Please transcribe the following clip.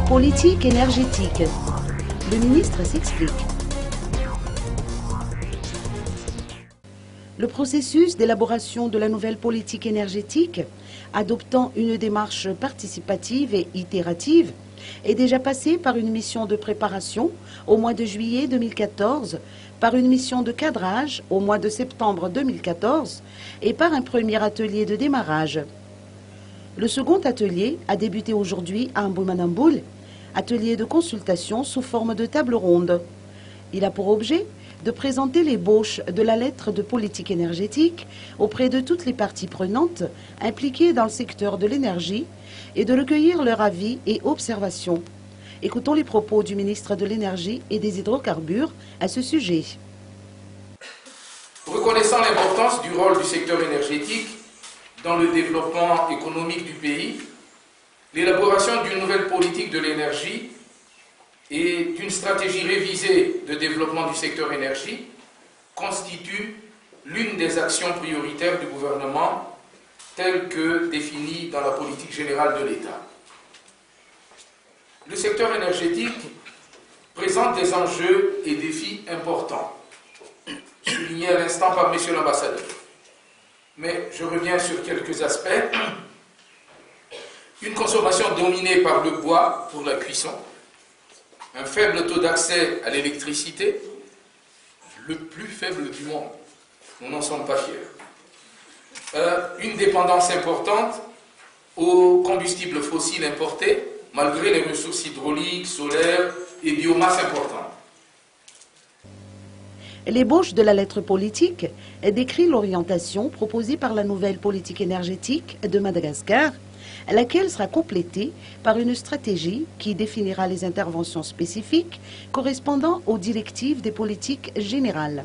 Politique énergétique. Le ministre s'explique. Le processus d'élaboration de la nouvelle politique énergétique, adoptant une démarche participative et itérative, est déjà passé par une mission de préparation au mois de juillet 2014, par une mission de cadrage au mois de septembre 2014 et par un premier atelier de démarrage. Le second atelier a débuté aujourd'hui à Mboumanamboul, atelier de consultation sous forme de table ronde. Il a pour objet de présenter l'ébauche de la lettre de politique énergétique auprès de toutes les parties prenantes impliquées dans le secteur de l'énergie et de recueillir leur avis et observations. Écoutons les propos du ministre de l'Énergie et des Hydrocarbures à ce sujet. Reconnaissant l'importance du rôle du secteur énergétique dans le développement économique du pays, l'élaboration d'une nouvelle politique de l'énergie et d'une stratégie révisée de développement du secteur énergie constitue l'une des actions prioritaires du gouvernement telle que définie dans la politique générale de l'État. Le secteur énergétique présente des enjeux et défis importants, soulignés à l'instant par M. l'ambassadeur. Mais je reviens sur quelques aspects. Une consommation dominée par le bois pour la cuisson, un faible taux d'accès à l'électricité, le plus faible du monde. Nous n'en sommes pas fiers. Une dépendance importante aux combustibles fossiles importés, malgré les ressources hydrauliques, solaires et biomasse importantes. L'ébauche de la lettre politique décrit l'orientation proposée par la nouvelle politique énergétique de Madagascar, laquelle sera complétée par une stratégie qui définira les interventions spécifiques correspondant aux directives des politiques générales.